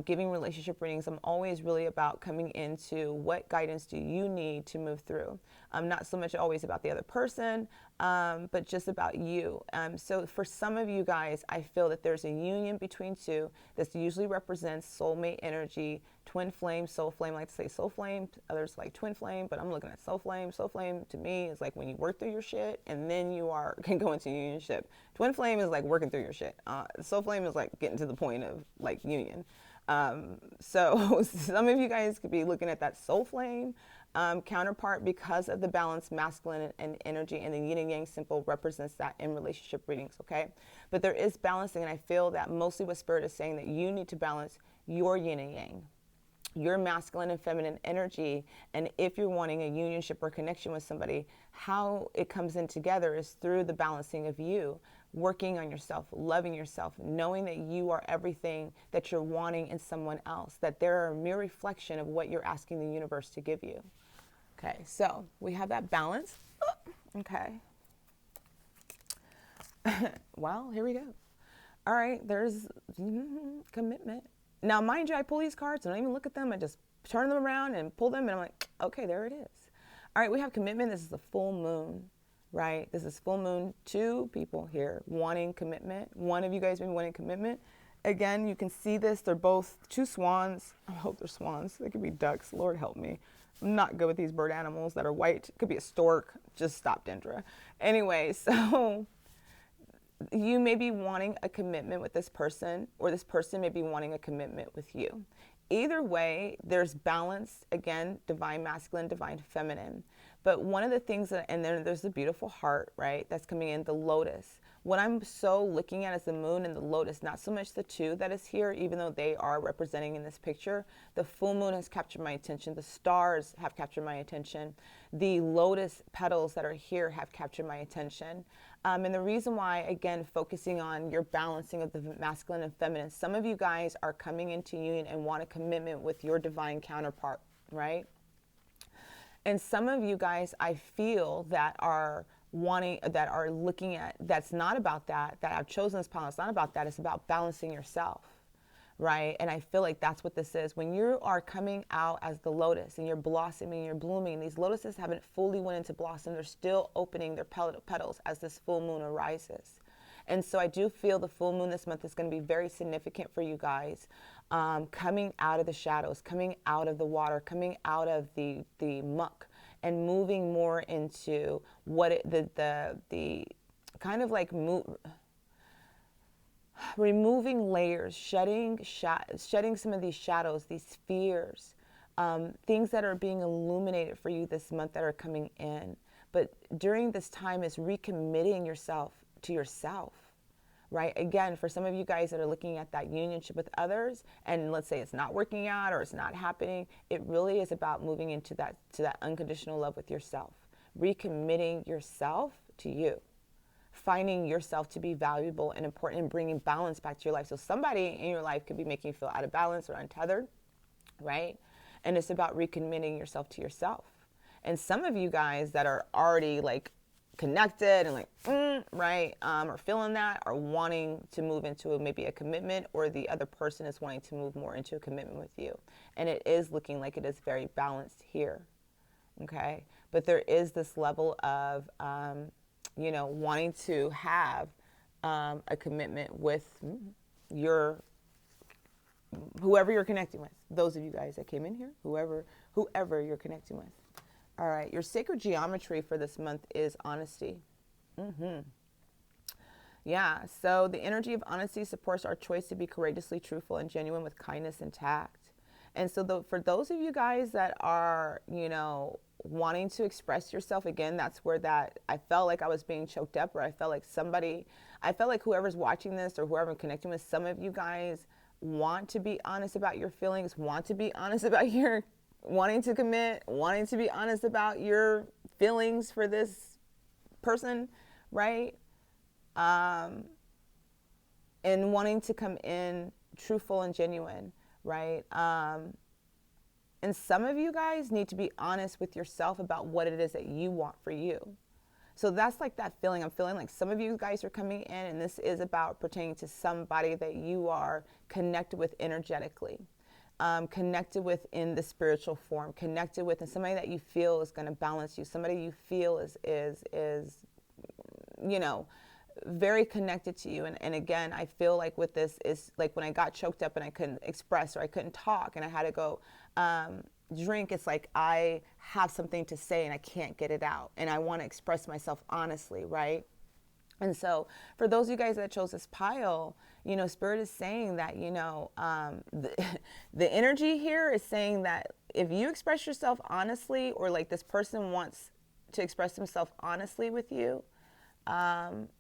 Speaker 1: giving relationship readings, I'm always really about coming into what guidance do you need to move through. Not so much always about the other person, but just about you. So for some of you guys, I feel that there's a union between two. This usually represents soulmate energy, twin flame, soul flame. I like to say soul flame, others like twin flame, but I'm looking at soul flame. Soul flame to me is like when you work through your shit and then you can go into unionship. Twin flame is like working through your shit. Soul flame is like getting to the point of like union. So some of you guys could be looking at that soul flame counterpart because of the balance masculine and energy, and the yin and yang symbol represents that in relationship readings, okay? But there is balancing, and I feel that mostly what Spirit is saying that you need to balance your yin and yang, your masculine and feminine energy. And if you're wanting a unionship or connection with somebody, how it comes in together is through the balancing of you, working on yourself, loving yourself, knowing that you are everything that you're wanting in someone else, that they're a mere reflection of what you're asking the universe to give you. Okay, so we have that balance. Okay. Well, here we go. All right, there's commitment. Now, mind you, I pull these cards, I don't even look at them. I just turn them around and pull them, and I'm like, okay, there it is. All right, we have commitment. This is the full moon, right? This is full moon. Two people here wanting commitment. One of you guys been wanting commitment. Again, you can see this. They're both two swans. I hope they're swans. They could be ducks. Lord help me. I'm not good with these bird animals that are white. It could be a stork. Just stop, Dendra. Anyway, so you may be wanting a commitment with this person, or this person may be wanting a commitment with you. Either way, there's balance, again, divine masculine, divine feminine. But one of the things that, and then there's the beautiful heart, right, that's coming in, the lotus. What I'm so looking at is the moon and the lotus, not so much the two that is here, even though they are representing in this picture. The full moon has captured my attention. The stars have captured my attention. The lotus petals that are here have captured my attention. And the reason why, again, focusing on your balancing of the masculine and feminine, some of you guys are coming into union and want a commitment with your divine counterpart, right? And some of you guys, I feel, that are wanting, that are looking at, that's not about that, that I've chosen this path, it's not about that, it's about balancing yourself, right? And I feel like that's what this is. When you are coming out as the lotus and you're blossoming, you're blooming, these lotuses haven't fully went into blossom, they're still opening their petals as this full moon arises. And so I do feel the full moon this month is going to be very significant for you guys, coming out of the shadows, coming out of the water, coming out of the muck, and moving more into what the kind of like removing layers, shedding some of these shadows, these fears, things that are being illuminated for you this month that are coming in. But during this time is recommitting yourself to yourself, right? Again, for some of you guys that are looking at that unionship with others, and let's say it's not working out or it's not happening, it really is about moving into that, to that unconditional love with yourself, recommitting yourself to you, finding yourself to be valuable and important, and bringing balance back to your life. So somebody in your life could be making you feel out of balance or untethered, right? And it's about recommitting yourself to yourself. And some of you guys that are already like connected and like, right, or feeling that, are wanting to move into maybe a commitment, or the other person is wanting to move more into a commitment with you. And it is looking like it is very balanced here, okay? But there is this level of, wanting to have a commitment with whoever you're connecting with. Those of you guys that came in here, whoever you're connecting with. All right, your sacred geometry for this month is honesty. Yeah, so the energy of honesty supports our choice to be courageously truthful and genuine with kindness and tact. And so for those of you guys that are, wanting to express yourself, again, that's where that I felt like I was being choked up, or I felt like whoever's watching this or whoever I'm connecting with, some of you guys want to be honest about your feelings, want to be honest about your wanting to commit, wanting to be honest about your feelings for this person, right? And wanting to come in truthful and genuine, right? And some of you guys need to be honest with yourself about what it is that you want for you. So that's like that feeling. I'm feeling like some of you guys are coming in, and this is about pertaining to somebody that you are connected with energetically, connected with in the spiritual form, connected with, and somebody that you feel is going to balance you, somebody you feel is you know, very connected to you. And again, I feel like with this is like when I got choked up and I couldn't express or I couldn't talk and I had to go drink, it's like I have something to say and I can't get it out. And I want to express myself honestly, right? And so for those of you guys that chose this pile, you know, Spirit is saying that, you know, the energy here is saying that if you express yourself honestly, or like this person wants to express himself honestly with you,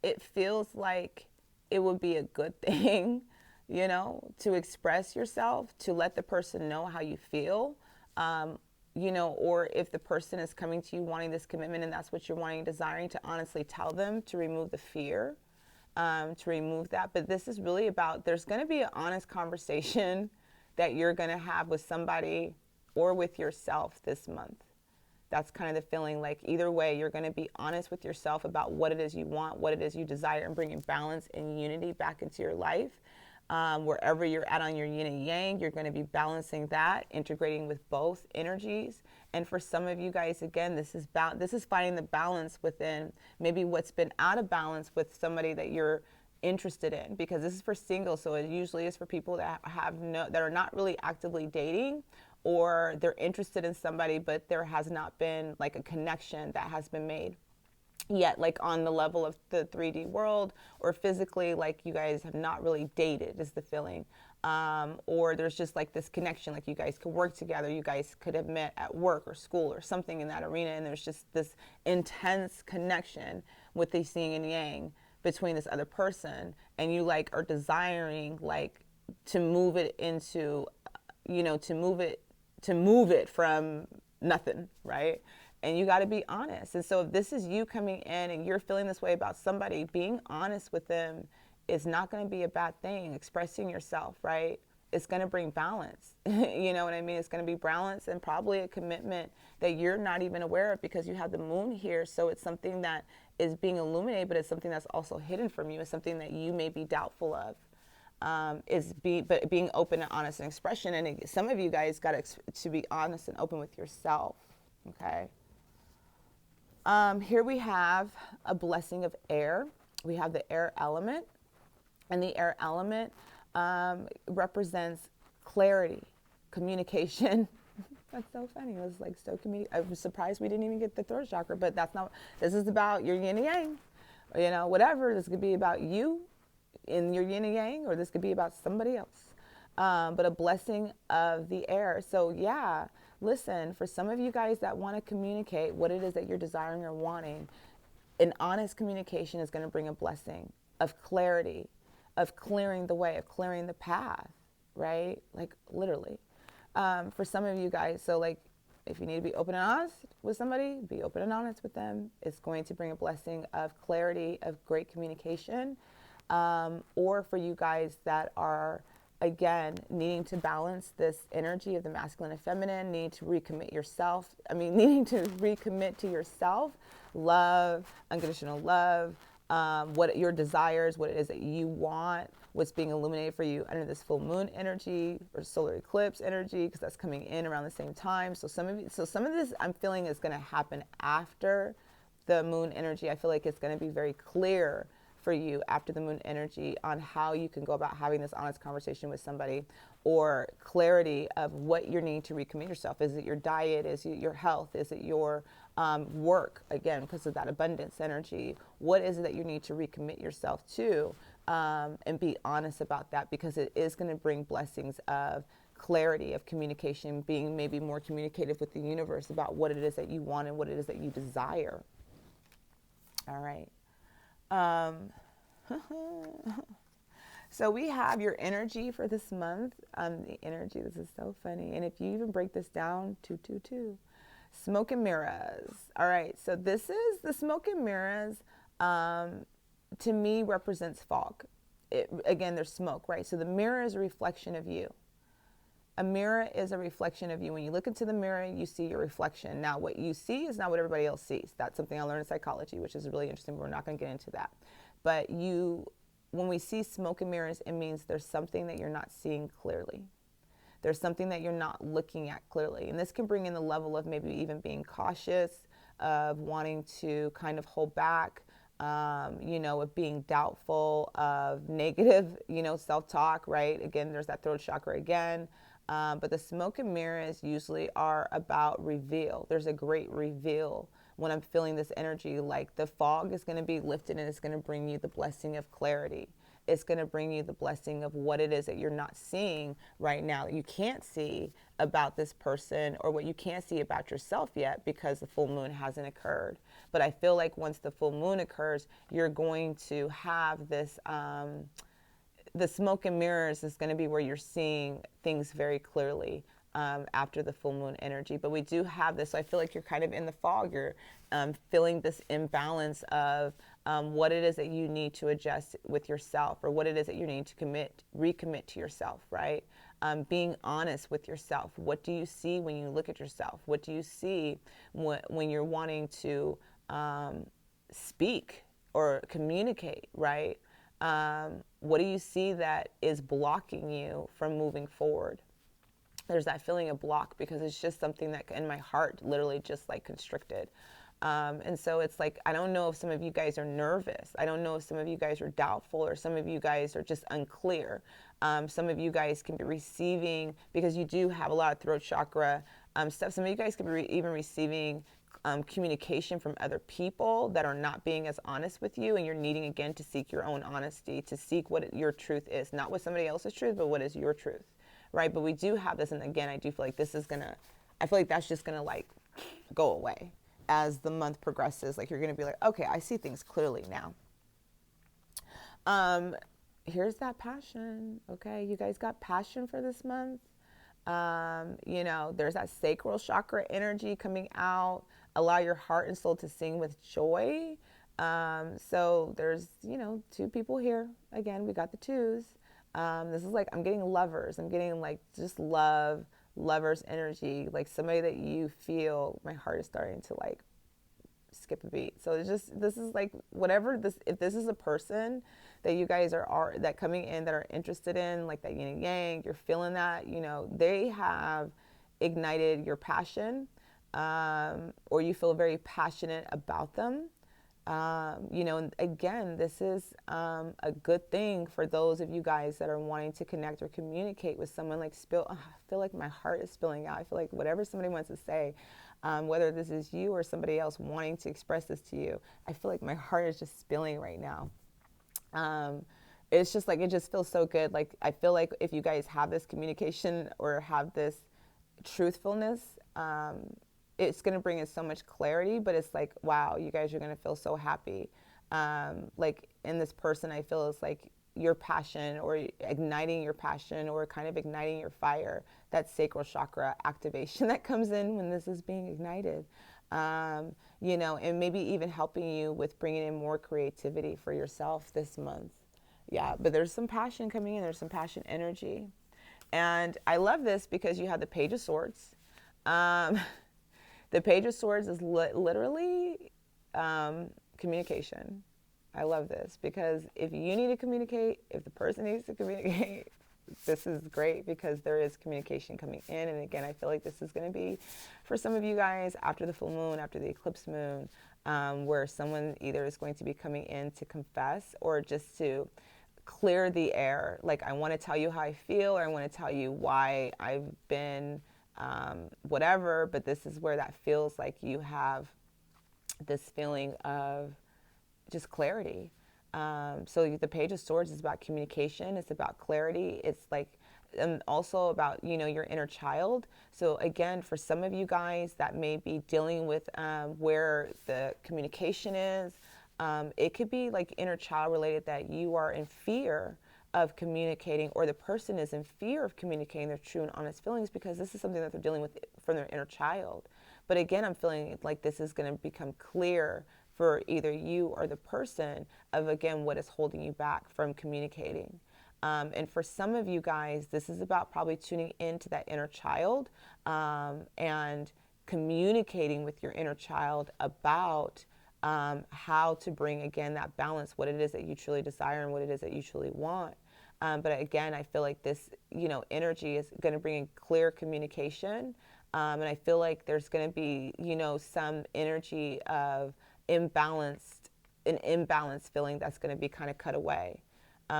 Speaker 1: it feels like it would be a good thing, you know, to express yourself, to let the person know how you feel, you know, or if the person is coming to you wanting this commitment and that's what you're wanting, desiring, to honestly tell them, to remove the fear, to remove that. But this is really about, there's going to be an honest conversation that you're going to have with somebody or with yourself this month. That's kind of the feeling. Like either way, you're going to be honest with yourself about what it is you want, what it is you desire, and bringing balance and unity back into your life. Wherever you're at on your yin and yang, you're going to be balancing that, integrating with both energies. And for some of you guys, again, this is finding the balance within maybe what's been out of balance with somebody that you're interested in, because this is for singles. So it usually is for people that that are not really actively dating, or they're interested in somebody, but there has not been like a connection that has been made yet, like on the level of the 3D world, or physically, like you guys have not really dated is the feeling. Or there's just like this connection, like you guys could work together, you guys could have met at work or school or something in that arena, and there's just this intense connection with the yin and yang between this other person, and you like are desiring like to move it into, you know, to move it from nothing, right? And you got to be honest. And so if this is you coming in and you're feeling this way about somebody, being honest with them is not going to be a bad thing. Expressing yourself, right? It's going to bring balance. You know what I mean? It's going to be balance, and probably a commitment that you're not even aware of because you have the moon here. So it's something that is being illuminated, but it's something that's also hidden from you. It's something that you may be doubtful of. But being open and honest in expression. And some of you guys got to be honest and open with yourself. Okay. Here we have a blessing of air. We have the air element, and the air element represents clarity, communication. That's so funny. It was like I was surprised we didn't even get the throat chakra, but that's not. This is about your yin and yang, you know, whatever. This could be about you in your yin and yang, or this could be about somebody else. But a blessing of the air. So yeah. Listen, for some of you guys that want to communicate what it is that you're desiring or wanting, an honest communication is going to bring a blessing of clarity, of clearing the way, of clearing the path, right? Like literally. For some of you guys, so like if you need to be open and honest with somebody, be open and honest with them. It's going to bring a blessing of clarity, of great communication. Or for you guys that are, again, needing to balance this energy of the masculine and feminine, needing to recommit to yourself, love, unconditional love, what your desires, what it is that you want, what's being illuminated for you under this full moon energy or solar eclipse energy, because that's coming in around the same time. So some of this I'm feeling is going to happen after the moon energy. I feel like it's going to be very clear for you after the moon energy on how you can go about having this honest conversation with somebody, or clarity of what you're needing to recommit yourself. Is it your diet? Is it your health? Is it your work? Again, because of that abundance energy, what is it that you need to recommit yourself to, and be honest about that, because it is going to bring blessings of clarity, of communication, being maybe more communicative with the universe about what it is that you want and what it is that you desire. All right. So we have your energy for this month. The energy, this is so funny. And if you even break this down, 222, smoke and mirrors. All right. So this is the smoke and mirrors, to me represents fog. Again, there's smoke, right? So the mirror is a reflection of you. A mirror is a reflection of you. When you look into the mirror, you see your reflection. Now, what you see is not what everybody else sees. That's something I learned in psychology, which is really interesting, but we're not going to get into that. But when we see smoke and mirrors, it means there's something that you're not seeing clearly. There's something that you're not looking at clearly. And this can bring in the level of maybe even being cautious, of wanting to kind of hold back, of being doubtful, of negative, self-talk, right? Again, there's that throat chakra again. But the smoke and mirrors usually are about reveal. There's a great reveal when I'm feeling this energy, like the fog is going to be lifted and it's going to bring you the blessing of clarity. It's going to bring you the blessing of what it is that you're not seeing right now, that you can't see about this person, or what you can't see about yourself yet because the full moon hasn't occurred. But I feel like once the full moon occurs, you're going to have this, the smoke and mirrors is going to be where you're seeing things very clearly after the full moon energy. But we do have this, so I feel like you're kind of in the fog. You're feeling this imbalance of what it is that you need to adjust with yourself, or what it is that you need to recommit to yourself, right? Being honest with yourself. What do you see when you look at yourself? What do you see when you're wanting to speak or communicate, right? What do you see that is blocking you from moving forward? There's that feeling of block because it's just something that in my heart literally just like constricted. And so it's like, I don't know if some of you guys are nervous. I don't know if some of you guys are doubtful, or some of you guys are just unclear. Some of you guys can be receiving, because you do have a lot of throat chakra stuff. Some of you guys can be even receiving communication from other people that are not being as honest with you, and you're needing again to seek your own honesty, to seek what your truth is, not what somebody else's truth, but what is your truth, right? But we do have this, and again, I do feel like I feel like that's just gonna like go away as the month progresses. Like you're gonna be like, okay, I see things clearly now. Here's that passion. Okay, you guys got passion for this month. There's that sacral chakra energy coming out. Allow your heart and soul to sing with joy. So there's, two people here. Again, we got the twos. This is like, I'm getting lovers. I'm getting like just lovers energy. Like somebody that you feel, my heart is starting to like skip a beat. So it's just, this is like whatever this, if this is a person that you guys are that coming in that are interested in, like that yin and yang, you're feeling that, they have ignited your passion, or you feel very passionate about them. And again, this is a good thing for those of you guys that are wanting to connect or communicate with someone. Like I feel like my heart is spilling out. I feel like whatever somebody wants to say, whether this is you or somebody else wanting to express this to you, I feel like my heart is just spilling right now. It's just like, it just feels so good. Like, I feel like if you guys have this communication or have this truthfulness, it's going to bring in so much clarity, but it's like, wow, you guys are going to feel so happy. Like in this person, I feel it's like your passion, or igniting your passion, or kind of igniting your fire, that sacral chakra activation that comes in when this is being ignited. And maybe even helping you with bringing in more creativity for yourself this month. Yeah, but there's some passion coming in. There's some passion energy. And I love this because you have the Page of Swords. The Page of Swords is literally communication. I love this because if you need to communicate, if the person needs to communicate, this is great because there is communication coming in. And again, I feel like this is going to be for some of you guys after the full moon, after the eclipse moon, where someone either is going to be coming in to confess or just to clear the air. Like, I want to tell you how I feel, or I want to tell you why I've been whatever, but this is where that feels like you have this feeling of just clarity. So the Page of Swords is about communication. It's about clarity. It's like, and also about, your inner child. So again, for some of you guys that may be dealing with where the communication is, it could be like inner child related, that you are in fear of communicating, or the person is in fear of communicating their true and honest feelings because this is something that they're dealing with from their inner child. But again, I'm feeling like this is going to become clear for either you or the person of, again, what is holding you back from communicating. And for some of you guys, this is about probably tuning into that inner child, and communicating with your inner child about how to bring, again, that balance, what it is that you truly desire and what it is that you truly want. But again, I feel like this, energy is going to bring in clear communication. And I feel like there's going to be, some energy of an imbalanced feeling that's going to be kind of cut away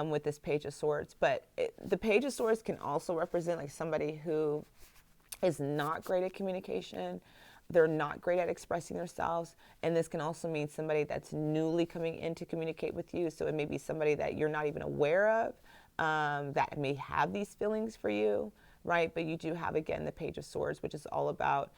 Speaker 1: with this Page of Swords. But the Page of Swords can also represent like somebody who is not great at communication. They're not great at expressing themselves. And this can also mean somebody that's newly coming in to communicate with you. So it may be somebody that you're not even aware of, that may have these feelings for you, right? But you do have, again, the Page of Swords, which is all about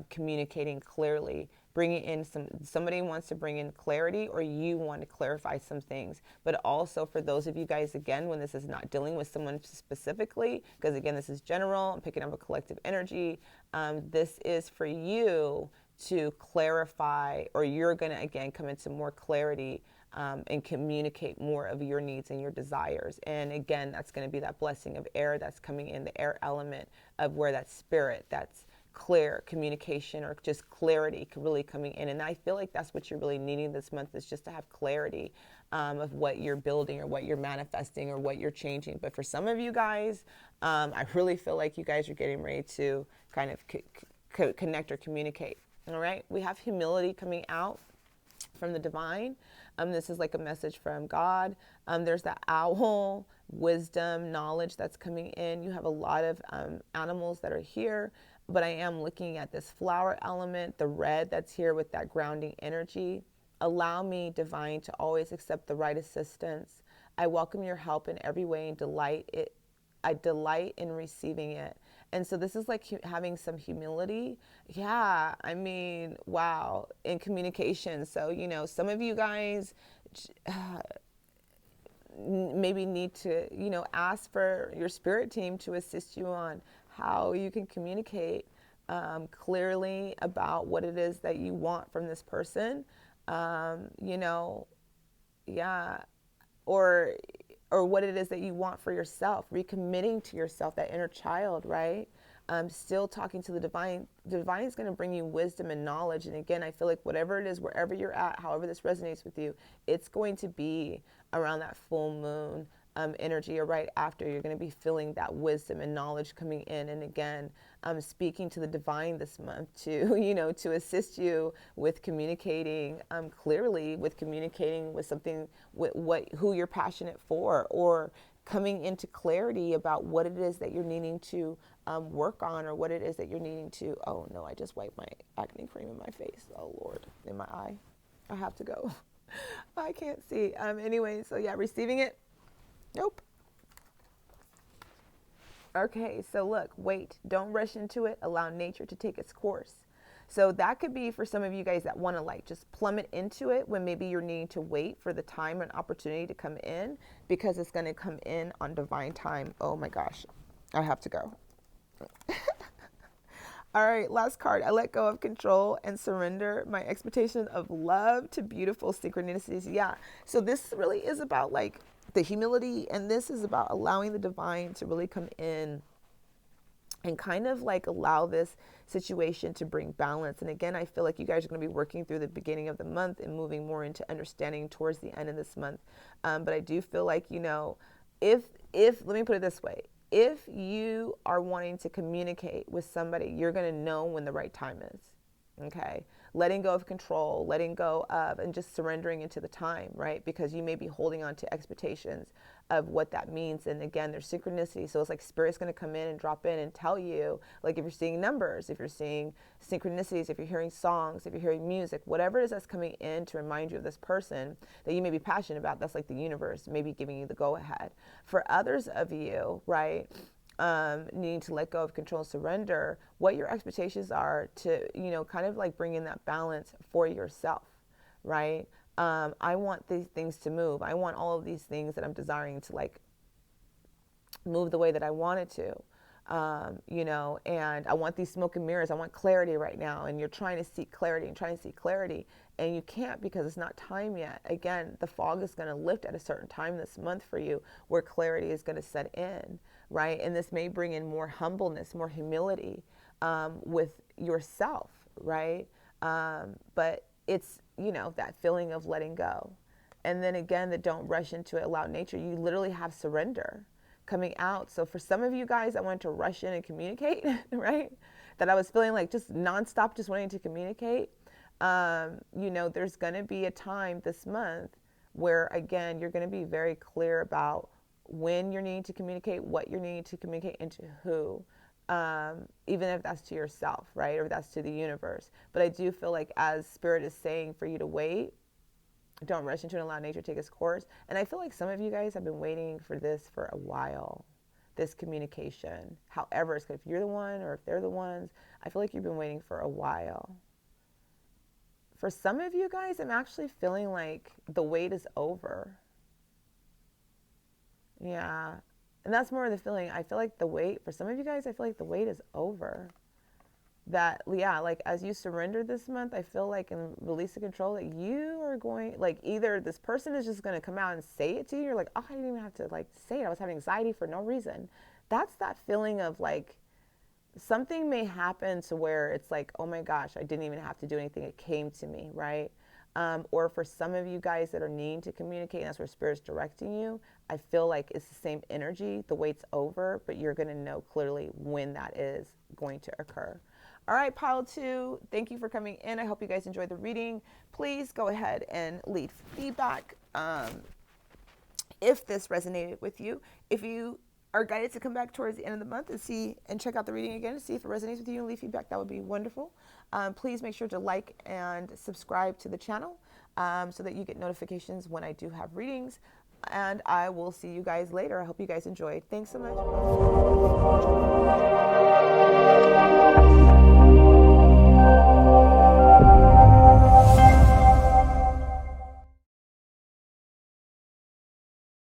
Speaker 1: communicating clearly, bringing in somebody wants to bring in clarity, or you want to clarify some things. But also for those of you guys, again, when this is not dealing with someone specifically, because again, this is general, I'm picking up a collective energy. This is for you to clarify, or you're going to, again, come into more clarity and communicate more of your needs and your desires. And again, that's going to be that blessing of air that's coming in, the air element of where that spirit, that's clear communication, or just clarity really coming in. And I feel like that's what you're really needing this month, is just to have clarity of what you're building or what you're manifesting or what you're changing. But for some of you guys, I really feel like you guys are getting ready to kind of connect or communicate. All right. We have humility coming out from the divine. This is like a message from God. There's that owl, wisdom, knowledge that's coming in. You have a lot of animals that are here, but I am looking at this flower element, the red that's here with that grounding energy. Allow me, divine, to always accept the right assistance. I welcome your help in every way and I delight in receiving it. And so this is like having some humility. Yeah, I mean, wow, in communication. So, some of you guys maybe need to, ask for your spirit team to assist you on how you can communicate clearly about what it is that you want from this person. Yeah, or what it is that you want for yourself, recommitting to yourself, that inner child, right? Still talking to the divine. The divine is going to bring you wisdom and knowledge. And again, I feel like whatever it is, wherever you're at, however this resonates with you, it's going to be around that full moon energy, or right after. You're going to be feeling that wisdom and knowledge coming in. And again, speaking to the divine this month to, to assist you with communicating clearly, with communicating with something, with who you're passionate for, or coming into clarity about what it is that you're needing to work on, or what it is that you're needing to, oh no, I just wiped my acne cream in my face. Oh Lord, in my eye. I have to go. I can't see. Anyway, so yeah, receiving it. Nope. Okay, so look, wait, don't rush into it. Allow nature to take its course. So that could be for some of you guys that want to like just plummet into it when maybe you're needing to wait for the time and opportunity to come in, because it's going to come in on divine time. Oh my gosh, I have to go. All right, last card. I let go of control and surrender my expectation of love to beautiful synchronicities. Yeah, so this really is about like the humility, and this is about allowing the divine to really come in and kind of like allow this situation to bring balance. And again, I feel like you guys are going to be working through the beginning of the month and moving more into understanding towards the end of this month. But I do feel like, if let me put it this way, if you are wanting to communicate with somebody, you're going to know when the right time is. Okay. Letting go of control, letting go of, and just surrendering into the time, right? Because you may be holding on to expectations of what that means. And again, there's synchronicity. So it's like spirit's going to come in and drop in and tell you, like if you're seeing numbers, if you're seeing synchronicities, if you're hearing songs, if you're hearing music, whatever it is that's coming in to remind you of this person that you may be passionate about, that's like the universe maybe giving you the go ahead. For others of you, right? Needing to let go of control and surrender, what your expectations are to, kind of like bring in that balance for yourself, right? I want these things to move. I want all of these things that I'm desiring to like move the way that I want it to. And I want these smoke and mirrors. I want clarity right now. And you're trying to seek clarity and trying to seek clarity. And you can't because it's not time yet. Again, the fog is going to lift at a certain time this month for you where clarity is going to set in, right? And this may bring in more humbleness, more humility with yourself, right? But it's, that feeling of letting go. And then again, that don't rush into it, allow nature. You literally have surrender coming out. So for some of you guys, I wanted to rush in and communicate, right? That I was feeling like just nonstop, just wanting to communicate. There's going to be a time this month where, again, you're going to be very clear about when you're needing to communicate, what you're needing to communicate, and to who. Even if that's to yourself, right? Or that's to the universe. But I do feel like as Spirit is saying for you to wait, don't rush into it and allow nature to take its course. And I feel like some of you guys have been waiting for this for a while, this communication. However, it's good if you're the one or if they're the ones. I feel like you've been waiting for a while. For some of you guys, I'm actually feeling like the wait is over. Yeah. And that's more of the feeling. I feel like the wait, for some of you guys, I feel like the wait is over. That, yeah, like as you surrender this month, I feel like in release the control that you are going, like either this person is just going to come out and say it to you. You're like, oh, I didn't even have to like say it. I was having anxiety for no reason. That's that feeling of like something may happen to where it's like, oh my gosh, I didn't even have to do anything. It came to me, right? Or for some of you guys that are needing to communicate, and that's where Spirit's directing you, I feel like it's the same energy. The wait's over, but you're going to know clearly when that is going to occur. All right, pile 2, thank you for coming in. I hope you guys enjoyed the reading. Please go ahead and leave feedback if this resonated with you. If you are guided to come back towards the end of the month and check out the reading again to see if it resonates with you and leave feedback, that would be wonderful. Please make sure to like and subscribe to the channel so that you get notifications when I do have readings. And I will see you guys later. I hope you guys enjoyed. Thanks so much.